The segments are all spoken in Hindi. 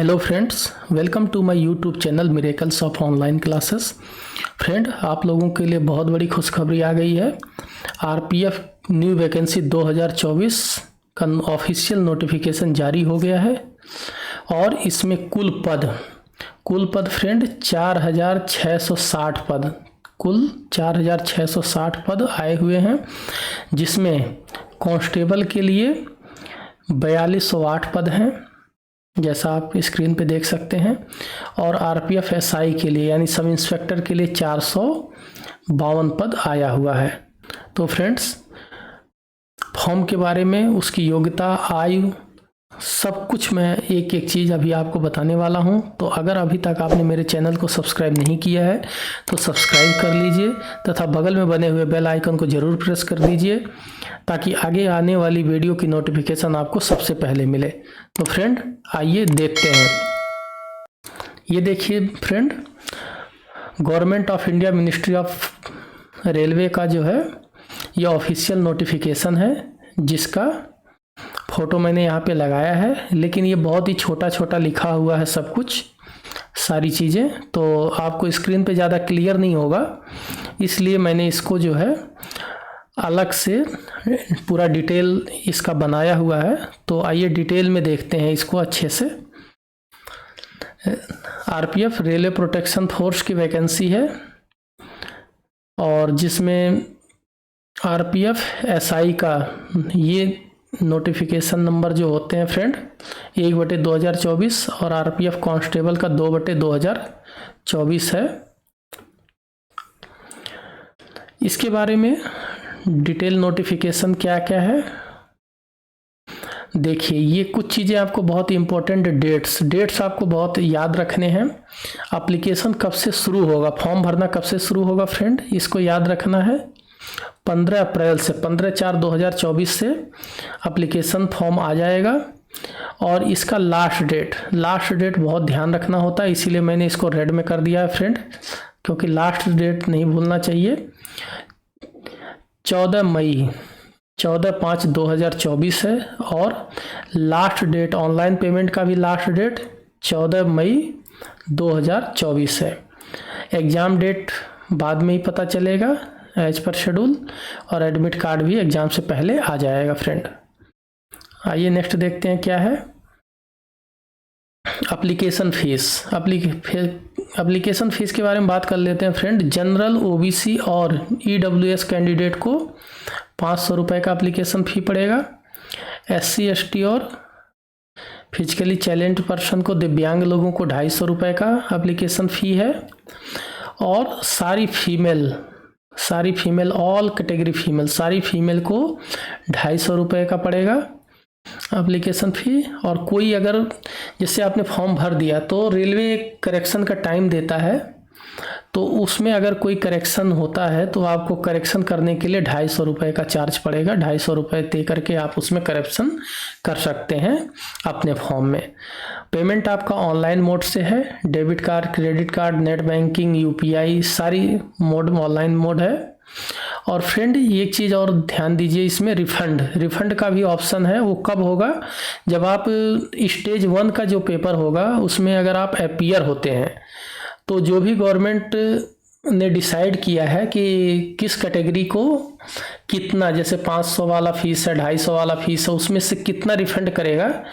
Hello friends, welcome to my YouTube channel miracles of online classes. Friend, आप लोगों के लिए बहुत बड़ी खुशखबरी आ गई है। आरपीएफ न्यू वैकेंसी 2024 का ऑफिशियल नोटिफिकेशन जारी हो गया है और इसमें कुल पद फ्रेंड 4660 पद, कुल 4660 पद आए हुए हैं, जिसमें कांस्टेबल के लिए 4208 पद हैं जैसा आप स्क्रीन पे देख सकते हैं, और आरपीएफ एसआई के लिए यानी सब इंस्पेक्टर के लिए 452 पद आया हुआ है। तो फ्रेंड्स, फॉर्म के बारे में, उसकी योग्यता, आयु, सब कुछ मैं एक एक चीज़ अभी आपको बताने वाला हूं। तो अगर अभी तक आपने मेरे चैनल को सब्सक्राइब नहीं किया है तो सब्सक्राइब कर लीजिए तथा बगल में बने हुए बेल आइकन को ज़रूर प्रेस कर दीजिए ताकि आगे आने वाली वीडियो की नोटिफिकेशन आपको सबसे पहले मिले। तो फ्रेंड, आइए देखते हैं। ये देखिए friend, government of India ministry of railway का जो है ये ऑफिशियल नोटिफिकेशन है, जिसका फ़ोटो मैंने यहाँ पे लगाया है, लेकिन ये बहुत ही छोटा छोटा लिखा हुआ है सब कुछ, सारी चीज़ें, तो आपको स्क्रीन पे ज़्यादा क्लियर नहीं होगा, इसलिए मैंने इसको जो है अलग से पूरा डिटेल इसका बनाया हुआ है। तो आइए डिटेल में देखते हैं इसको अच्छे से। आरपीएफ रेलवे प्रोटेक्शन फोर्स की वैकेंसी है और जिसमें आरपीएफ एसआई का ये नोटिफिकेशन नंबर जो होते हैं फ्रेंड 1/2024 और आरपीएफ कांस्टेबल का 2/2024 है। इसके बारे में डिटेल नोटिफिकेशन क्या क्या है देखिए। ये कुछ चीज़ें आपको बहुत इंपॉर्टेंट डेट्स आपको बहुत याद रखने हैं। एप्लीकेशन कब से शुरू होगा, फॉर्म भरना कब से शुरू होगा फ्रेंड, इसको याद रखना है। 15 अप्रैल से 15/4/2024 से एप्लीकेशन फॉर्म आ जाएगा और इसका लास्ट डेट बहुत ध्यान रखना होता है, इसीलिए मैंने इसको रेड में कर दिया है फ्रेंड, क्योंकि लास्ट डेट नहीं भूलना चाहिए। 14/5/2024 है और लास्ट डेट ऑनलाइन पेमेंट का भी लास्ट डेट 14 मई 2024 है। एग्ज़ाम डेट बाद में ही पता चलेगा एज पर शेड्यूल, और एडमिट कार्ड भी एग्ज़ाम से पहले आ जाएगा फ्रेंड। आइए नेक्स्ट देखते हैं क्या है। एप्लीकेशन फीस के बारे में बात कर लेते हैं फ्रेंड। जनरल, ओबीसी और ईडब्ल्यूएस कैंडिडेट को 500 रुपये का एप्लीकेशन फ़ी पड़ेगा। एससी, एसटी और फिजिकली चैलेंज्ड पर्सन को, दिव्यांग लोगों को 250 रुपये का एप्लीकेशन फ़ी है, और सारी फीमेल ऑल कैटेगरी फीमेल, सारी फीमेल को 250 रुपये का पड़ेगा एप्लीकेशन फ़ी। और कोई अगर जैसे आपने फॉर्म भर दिया तो रेलवे करेक्शन का टाइम देता है, तो उसमें अगर कोई करेक्शन होता है तो आपको करेक्शन करने के लिए 250 रुपये का चार्ज पड़ेगा। 250 रुपये दे करके आप उसमें करेक्शन कर सकते हैं अपने फॉर्म में। पेमेंट आपका ऑनलाइन मोड से है, debit card, credit card, net banking, UPI, सारी मोड ऑनलाइन मोड है। और फ्रेंड, एक चीज़ और ध्यान दीजिए, इसमें रिफंड का भी ऑप्शन है। वो कब होगा, जब आप स्टेज 1 का जो पेपर होगा उसमें अगर आप अपीयर होते हैं, तो जो भी गवर्नमेंट ने डिसाइड किया है कि किस कैटेगरी को कितना, जैसे 500 वाला फीस है, 250 वाला फीस है, उसमें से कितना रिफंड करेगा,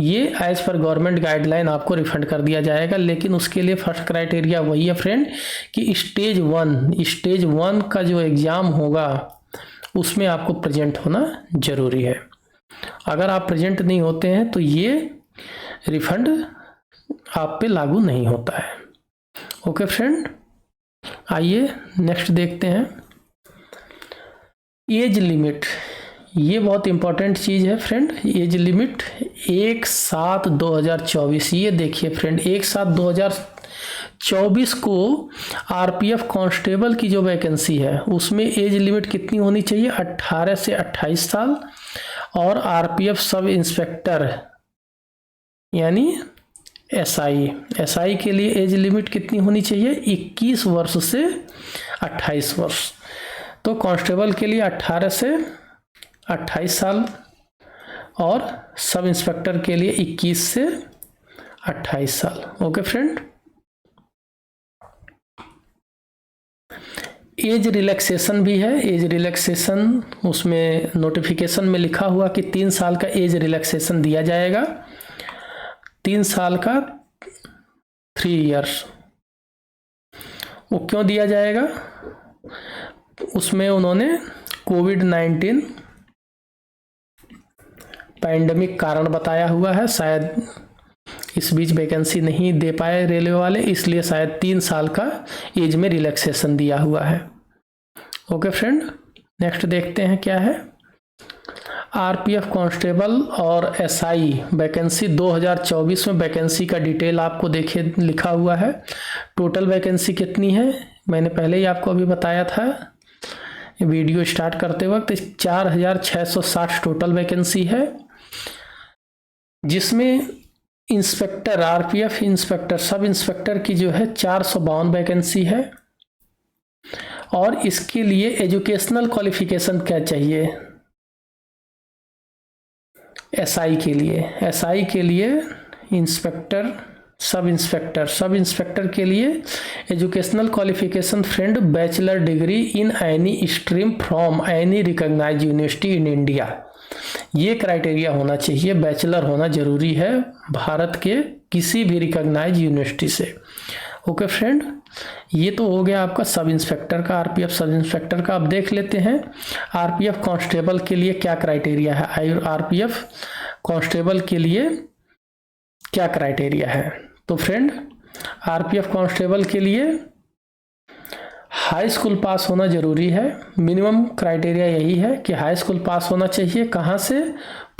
ये एज पर गवर्नमेंट गाइडलाइन आपको रिफंड कर दिया जाएगा। लेकिन उसके लिए फर्स्ट क्राइटेरिया वही है फ्रेंड कि स्टेज 1 का जो एग्ज़ाम होगा उसमें आपको प्रेजेंट होना ज़रूरी है। अगर आप प्रेजेंट नहीं होते हैं तो ये रिफंड आप पे लागू नहीं होता है। ओके फ्रेंड, आइए नेक्स्ट देखते हैं। एज लिमिट, ये बहुत इंपॉर्टेंट चीज़ है फ्रेंड। एज लिमिट 1/7/2024, ये देखिए फ्रेंड, 1/7/2024 को आरपीएफ कांस्टेबल की जो वैकेंसी है उसमें एज लिमिट कितनी होनी चाहिए, 18 से 28 साल। और आरपीएफ सब इंस्पेक्टर यानी एसआई के लिए एज लिमिट कितनी होनी चाहिए, 21 वर्ष से 28 वर्ष। तो कांस्टेबल के लिए 18 से 28 साल और सब इंस्पेक्टर के लिए 21 से 28 साल। ओके फ्रेंड, एज रिलैक्सेशन भी है। एज रिलैक्सेशन उसमें नोटिफिकेशन में लिखा हुआ कि 3 साल का एज रिलैक्सेशन दिया जाएगा, 3 साल का 3 इयर्स। वो क्यों दिया जाएगा? उसमें उन्होंने कोविड-19 पैंडेमिक कारण बताया हुआ है, शायद इस बीच वैकेंसी नहीं दे पाए रेलवे वाले, इसलिए शायद 3 साल का एज में रिलैक्सेशन दिया हुआ है। ओके फ्रेंड, नेक्स्ट देखते हैं क्या है। आरपीएफ कांस्टेबल और एसआई वैकेंसी 2024 में वैकेंसी का डिटेल आपको देखिए लिखा हुआ है। टोटल वैकेंसी कितनी है मैंने पहले ही आपको अभी बताया था वीडियो स्टार्ट करते वक्त। 4660 टोटल वैकेंसी है, जिसमें inspector, RPF inspector, sub inspector की जो है 452 वैकेंसी है। और इसके लिए एजुकेशनल क्वालिफिकेशन क्या चाहिए? एसआई के लिए इंस्पेक्टर, सब इंस्पेक्टर के लिए educational qualification friend bachelor degree in any stream from any recognised university in India. ये क्राइटेरिया होना चाहिए, बैचलर होना जरूरी है भारत के किसी भी रिकॉग्नाइज्ड यूनिवर्सिटी से। ओके फ्रेंड, ये तो हो गया आपका सब इंस्पेक्टर का, आरपीएफ सब इंस्पेक्टर का। अब देख लेते हैं आरपीएफ कांस्टेबल के लिए क्या क्राइटेरिया है। आरपीएफ कांस्टेबल के लिए क्या क्राइटेरिया है? तो फ्रेंड, आरपीएफ कांस्टेबल के लिए हाई स्कूल पास होना जरूरी है। मिनिमम क्राइटेरिया यही है कि हाई स्कूल पास होना चाहिए। कहाँ से?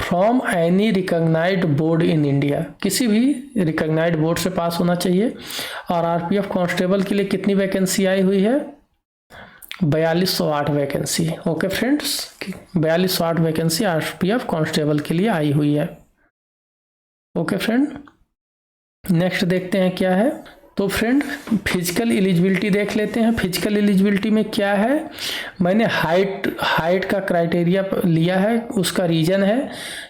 From any recognised board in India, किसी भी रिकॉग्नाइज्ड बोर्ड से पास होना चाहिए। और आरपीएफ कांस्टेबल के लिए कितनी वैकेंसी आई हुई है? 4208 vacancy. Okay friends, 4208 vacancy RPF constable के लिए आई हुई है। ओके फ्रेंड, नेक्स्ट देखते हैं क्या है। तो फ्रेंड, फिजिकल एलिजिबिलिटी देख लेते हैं। फिजिकल एलिजिबिलिटी में क्या है, मैंने हाइट का क्राइटेरिया लिया है। उसका रीज़न है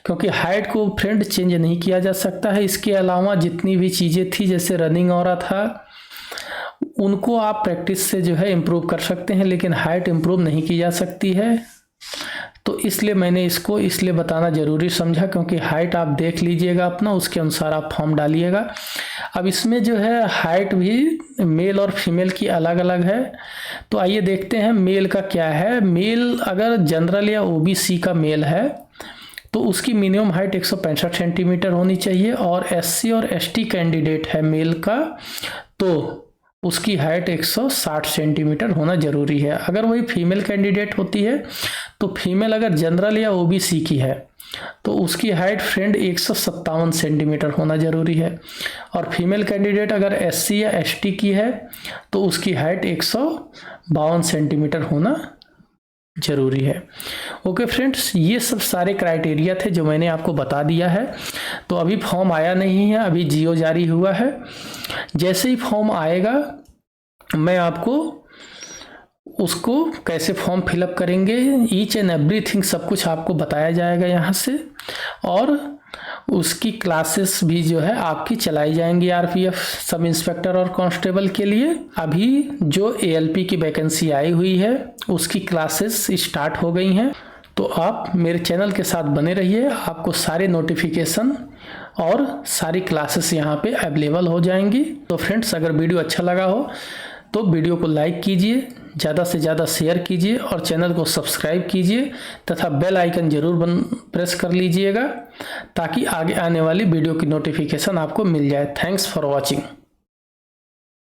क्योंकि हाइट को फ्रेंड चेंज नहीं किया जा सकता है। इसके अलावा जितनी भी चीज़ें थी, जैसे रनिंग हो रहा था, उनको आप प्रैक्टिस से जो है इम्प्रूव कर सकते हैं, लेकिन हाइट इम्प्रूव नहीं की जा सकती है। तो इसलिए मैंने इसको इसलिए बताना ज़रूरी समझा, क्योंकि हाइट आप देख लीजिएगा अपना, उसके अनुसार आप फॉर्म डालिएगा। अब इसमें जो है हाइट भी मेल और फीमेल की अलग अलग है। तो आइए देखते हैं मेल का क्या है। मेल अगर जनरल या ओबीसी का मेल है तो उसकी मिनिमम हाइट 165 सेंटीमीटर होनी चाहिए। और एससी और एसटी कैंडिडेट है मेल का, तो उसकी हाइट 160 सेंटीमीटर होना जरूरी है। अगर वही फीमेल कैंडिडेट होती है तो फीमेल अगर जनरल या ओबीसी की है तो उसकी हाइट फ्रेंड 157 सेंटीमीटर होना जरूरी है। और फीमेल कैंडिडेट अगर एससी या एसटी की है तो उसकी हाइट 152 सेंटीमीटर होना जरूरी है। ओके फ्रेंड्स, ये सब सारे क्राइटेरिया थे जो मैंने आपको बता दिया है। तो अभी फॉर्म आया नहीं है, अभी जियो जारी हुआ है। जैसे ही फॉर्म आएगा मैं आपको उसको कैसे फॉर्म फिलअप करेंगे, ईच एंड एवरीथिंग सब कुछ आपको बताया जाएगा यहाँ से। और उसकी क्लासेस भी जो है आपकी चलाई जाएंगी आरपीएफ सब इंस्पेक्टर और कांस्टेबल के लिए। अभी जो एएलपी की वैकेंसी आई हुई है उसकी क्लासेस स्टार्ट हो गई हैं। तो आप मेरे चैनल के साथ बने रहिए, आपको सारे नोटिफिकेशन और सारी क्लासेस यहाँ पे अवेलेबल हो जाएंगी। तो फ्रेंड्स, अगर वीडियो अच्छा लगा हो तो वीडियो को लाइक कीजिए, ज़्यादा से ज़्यादा शेयर कीजिए और चैनल को सब्सक्राइब कीजिए तथा बेल आइकन जरूर प्रेस कर लीजिएगा ताकि आगे आने वाली वीडियो की नोटिफिकेशन आपको मिल जाए। Thanks for watching.